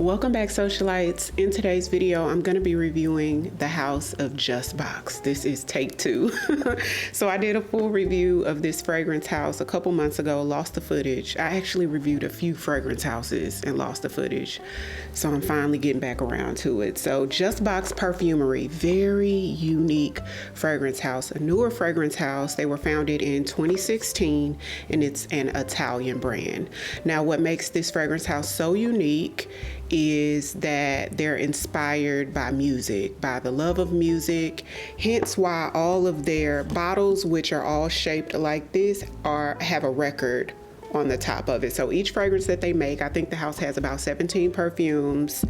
Welcome back, socialites. In today's video, I'm going to be reviewing the house of JusBox. This is take two. So I did a full review of this fragrance house a couple months ago, lost the footage. I actually reviewed a few fragrance houses and lost the footage. So I'm finally getting back around to it. So JusBox Perfumery, very unique fragrance house, a newer fragrance house. They were founded in 2016 and it's an Italian brand. Now, what makes this fragrance house so unique is that they're inspired by music, by the love of music, hence why all of their bottles, which are all shaped like this, have a record on the top of it. So each fragrance that they make, I think the house has about 17 perfumes,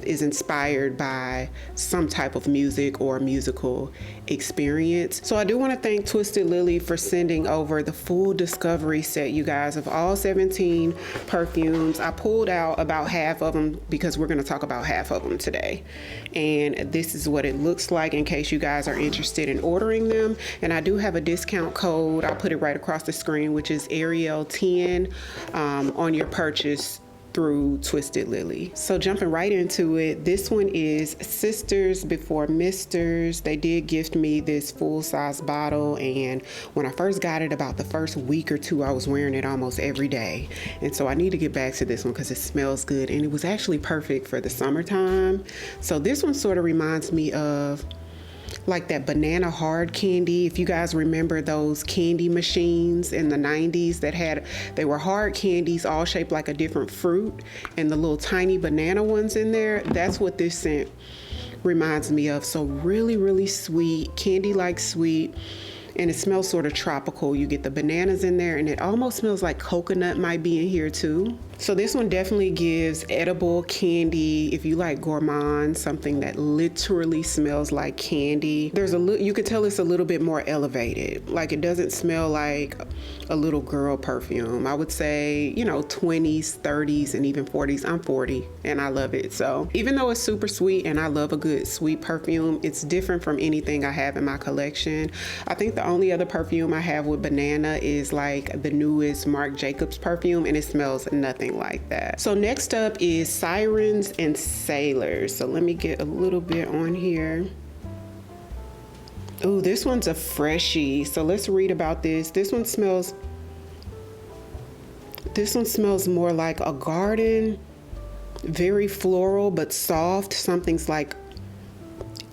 is inspired by some type of music or musical experience. So I do want to thank Twisted Lily for sending over the full discovery set, you guys, of all 17 perfumes. I pulled out about half of them because we're going to talk about half of them today. And this is what it looks like in case you guys are interested in ordering them. And I do have a discount code. I'll put it right across the screen, which is Ariell 10 on your purchase through Twisted Lily. So jumping right into it, this one is Sisters Before Misters. They did gift me this full-size bottle, and when I first got it, about the first week or two, I was wearing it almost every day. And so I need to get back to this one because it smells good, and it was actually perfect for the summertime. So this one sort of reminds me of like that banana hard candy. If you guys remember those candy machines in the 90s they were hard candies all shaped like a different fruit, and the little tiny banana ones in there, that's what this scent reminds me of. So really, really sweet, candy-like sweet. And it smells sort of tropical. You get the bananas in there, and it almost smells like coconut might be in here too. So this one definitely gives edible candy. If you like gourmand, something that literally smells like candy. You could tell it's a little bit more elevated. Like, it doesn't smell like a little girl perfume. I would say, 20s, 30s, and even 40s. I'm 40 and I love it. So even though it's super sweet and I love a good sweet perfume, it's different from anything I have in my collection. I think the only other perfume I have with banana is like the newest Marc Jacobs perfume, and it smells nothing like that. So next up is Sirens and Sailors. So let me get a little bit on here. Oh, this one's a freshie. So let's read about this. This one smells more like a garden, very floral but soft. Something's like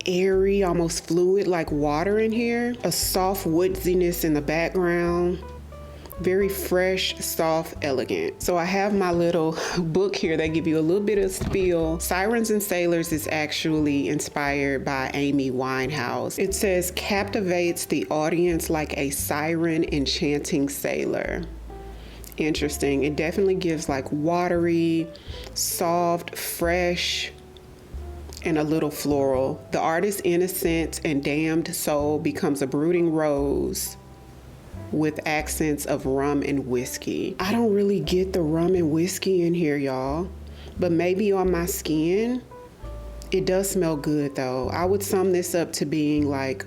airy, almost fluid, like water in here. A soft woodsiness in the background. Very fresh, soft, elegant. So I have my little book here that give you a little bit of spiel. Sirens and Sailors is actually inspired by Amy Winehouse. It says, captivates the audience like a siren enchanting sailor. Interesting. It definitely gives like watery, soft, fresh, and a little floral. The artist's innocent and damned soul becomes a brooding rose with accents of rum and whiskey. I don't really get the rum and whiskey in here, y'all, but maybe on my skin. It does smell good though. I would sum this up to being like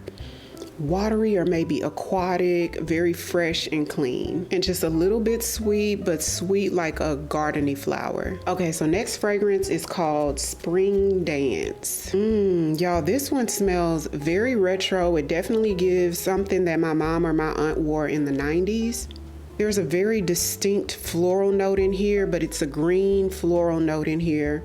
watery or maybe aquatic, very fresh and clean, and just a little bit sweet, but sweet like a gardeny flower. Okay, so next fragrance is called Spring Dance. Y'all, this one smells very retro. It definitely gives something that my mom or my aunt wore in the 90s. There's a very distinct floral note in here, but it's a green floral note in here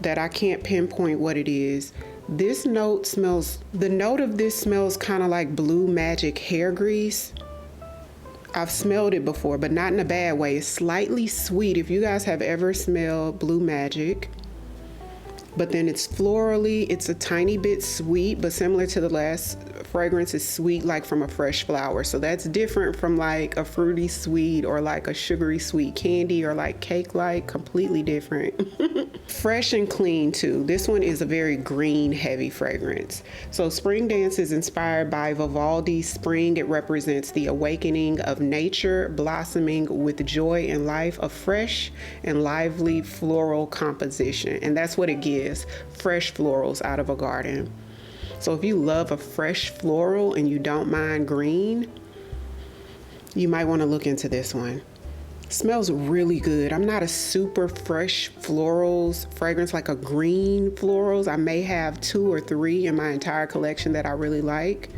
that I can't pinpoint what it is. The note of this smells kind of like Blue Magic hair grease. I've smelled it before, but not in a bad way. It's slightly sweet. If you guys have ever smelled Blue Magic, but then it's florally, it's a tiny bit sweet, but similar to the last fragrance, is sweet like from a fresh flower. So that's different from like a fruity sweet or like a sugary sweet candy or like cake, like completely different. Fresh and clean too. This one is a very green heavy fragrance. So Spring Dance is inspired by Vivaldi's Spring. It represents the awakening of nature blossoming with joy and life, a fresh and lively floral composition. And that's what it gives, fresh florals out of a garden. So if you love a fresh floral and you don't mind green, you might want to look into this one. Smells really good. I'm not a super fresh florals fragrance, like a green florals. I may have 2 or 3 in my entire collection that I really like.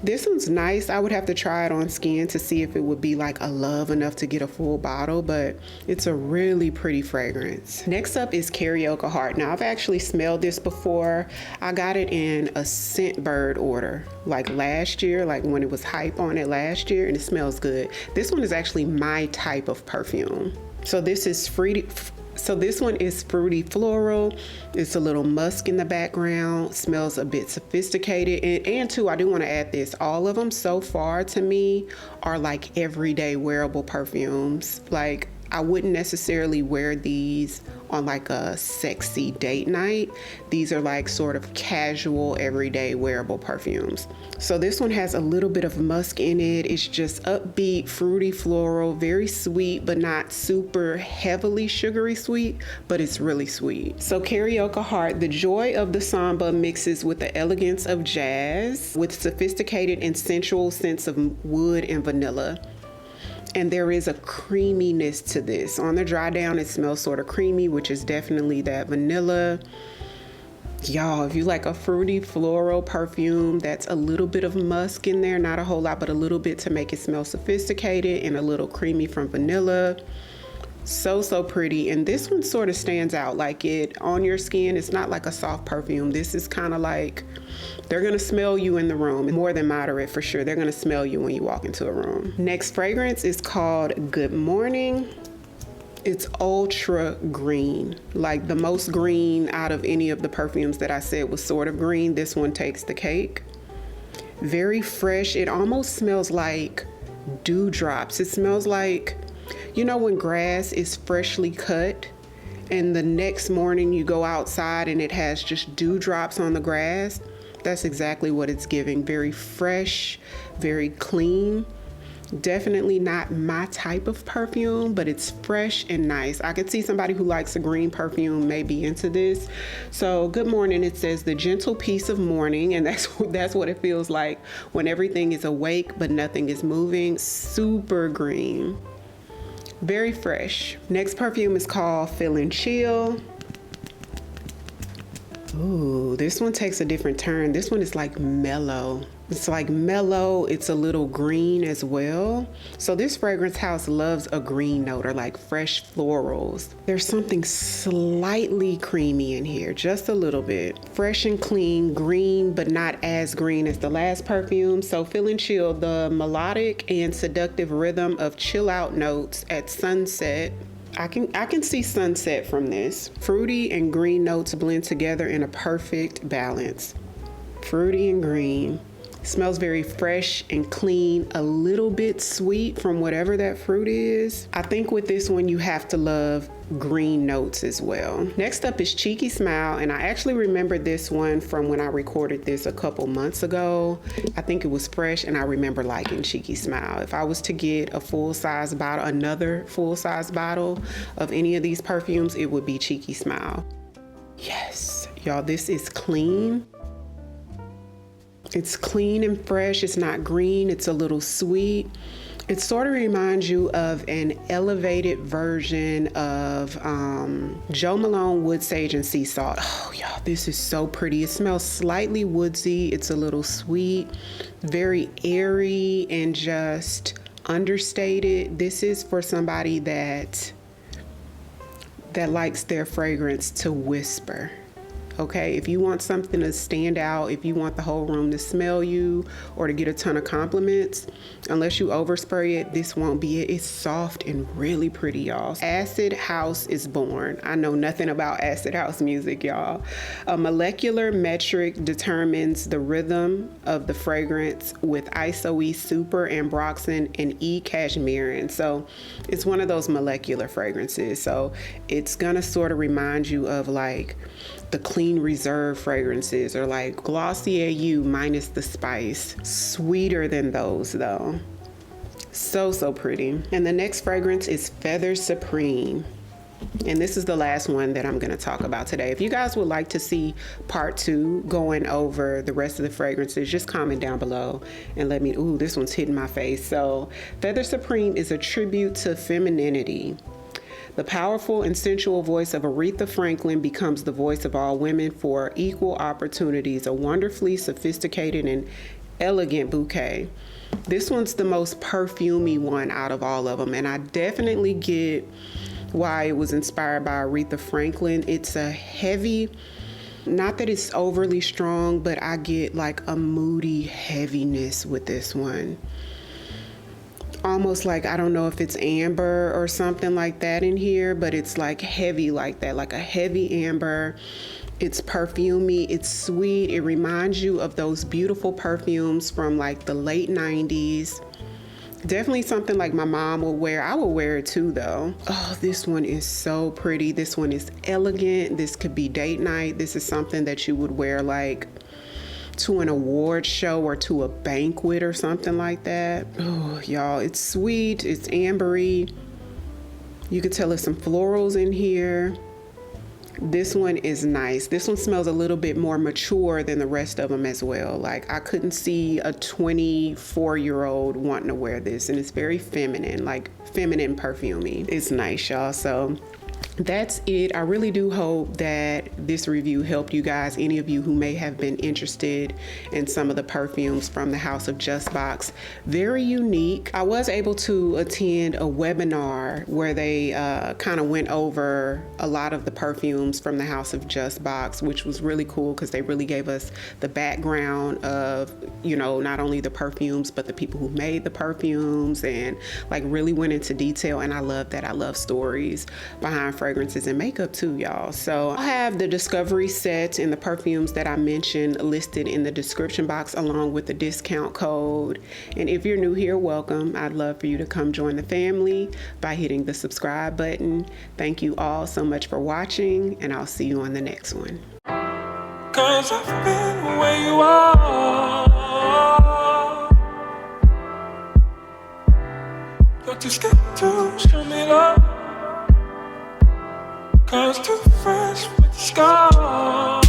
This one's nice. I would have to try it on skin to see if it would be like a love enough to get a full bottle, but it's a really pretty fragrance. Next up is Carioca Heart. Now, I've actually smelled this before. I got it in a Scentbird order like last year, like when it was hype on it last year, and it smells good. This one is actually my type of perfume. So this is fruity. So this one is fruity floral. It's a little musk in the background. Smells a bit sophisticated. And too, I do want to add this. All of them so far to me are like everyday wearable perfumes. Like, I wouldn't necessarily wear these on like a sexy date night. These are like sort of casual, everyday wearable perfumes. So this one has a little bit of musk in it. It's just upbeat, fruity floral, very sweet, but not super heavily sugary sweet, but it's really sweet. So Carioca Heart, the joy of the samba mixes with the elegance of jazz, with sophisticated and sensual sense of wood and vanilla. And there is a creaminess to this. On the dry down, it smells sort of creamy, which is definitely that vanilla. Y'all, if you like a fruity floral perfume, that's a little bit of musk in there, not a whole lot, but a little bit to make it smell sophisticated, and a little creamy from vanilla. So pretty. And this one sort of stands out, like it on your skin. It's not like a soft perfume. This is kind of like, they're gonna smell you in the room. More than moderate for sure. They're gonna smell you when you walk into a room. Next fragrance is called Good Morning. It's ultra green, like the most green out of any of the perfumes that I said was sort of green. This one takes the cake. Very fresh. It almost smells like dewdrops. It smells like, you know, when grass is freshly cut and the next morning you go outside and it has just dewdrops on the grass. That's exactly what it's giving. Very fresh, very clean. Definitely not my type of perfume, but it's fresh and nice. I could see somebody who likes a green perfume may be into this. So Good Morning, it says the gentle peace of morning, and that's what it feels like when everything is awake but nothing is moving. Super green. Very fresh. Next perfume is called Feeling Chill. Ooh, this one takes a different turn. This one is like mellow. It's like mellow. It's a little green as well. So this fragrance house loves a green note or like fresh florals. There's something slightly creamy in here, just a little bit. Fresh and clean, green, but not as green as the last perfume. So Feeling Chill, the melodic and seductive rhythm of chill out notes at sunset. I can see sunset from this. Fruity and green notes blend together in a perfect balance. Fruity and green. Smells very fresh and clean, a little bit sweet from whatever that fruit is. I think with this one, you have to love green notes as well. Next up is Cheeky Smile, and I actually remember this one from when I recorded this a couple months ago. I think it was fresh, and I remember liking Cheeky Smile. If I was to get a full-size bottle, another full-size bottle of any of these perfumes, it would be Cheeky Smile. Yes, y'all, this is clean. It's clean and fresh. It's not green. It's a little sweet. It sort of reminds you of an elevated version of Jo Malone Wood Sage and Sea Salt. Oh, y'all, this is so pretty. It smells slightly woodsy. It's a little sweet, very airy and just understated. This is for somebody that likes their fragrance to whisper. Okay, if you want something to stand out, if you want the whole room to smell you or to get a ton of compliments, unless you overspray it, this won't be it. It's soft and really pretty, y'all. Acid House is born. I know nothing about acid house music, y'all. A molecular metric determines the rhythm of the fragrance with ISO-E Super, Ambroxan, and E-Cashmeran. So it's one of those molecular fragrances. So it's gonna sort of remind you of like the Clean Reserve fragrances, or like Glossier You minus the spice. Sweeter than those though. So pretty. And the next fragrance is Feather Supreme. And this is the last one that I'm going to talk about today. If you guys would like to see part 2 going over the rest of the fragrances, just comment down below and let me, ooh, this one's hitting my face. So Feather Supreme is a tribute to femininity. The powerful and sensual voice of Aretha Franklin becomes the voice of all women for equal opportunities, a wonderfully sophisticated and elegant bouquet. This one's the most perfumey one out of all of them, and I definitely get why it was inspired by Aretha Franklin. It's a heavy, not that it's overly strong, but I get like a moody heaviness with this one. Almost like, I don't know if it's amber or something like that in here, but it's like heavy like that, like a heavy amber. It's perfumey, it's sweet. It reminds you of those beautiful perfumes from like the late 90s. Definitely something like my mom will wear. I will wear it too though. Oh, this one is so pretty. This one is elegant. This could be date night. This is something that you would wear like to an award show or to a banquet or something like that. Oh, y'all, it's sweet. It's ambery. You could tell there's some florals in here. This one is nice. This one smells a little bit more mature than the rest of them as well. Like I couldn't see a 24-year-old wanting to wear this, and it's very feminine, like feminine perfumey. It's nice, y'all. So that's it. I really do hope that this review helped you guys, any of you who may have been interested in some of the perfumes from the house of JusBox. Very unique. I was able to attend a webinar where they kind of went over a lot of the perfumes from the house of JusBox, which was really cool because they really gave us the background of, you know, not only the perfumes, but the people who made the perfumes, and like really went into detail. And I love that. I love stories behind fragrances and makeup too, y'all. So I'll have the discovery set and the perfumes that I mentioned listed in the description box along with the discount code. And if you're new here, welcome. I'd love for you to come join the family by hitting the subscribe button. Thank you all so much for watching, and I'll see you on the next one. 'Cause I've been where you are. You're too scared to show me love. 'Cause too fresh with the scars.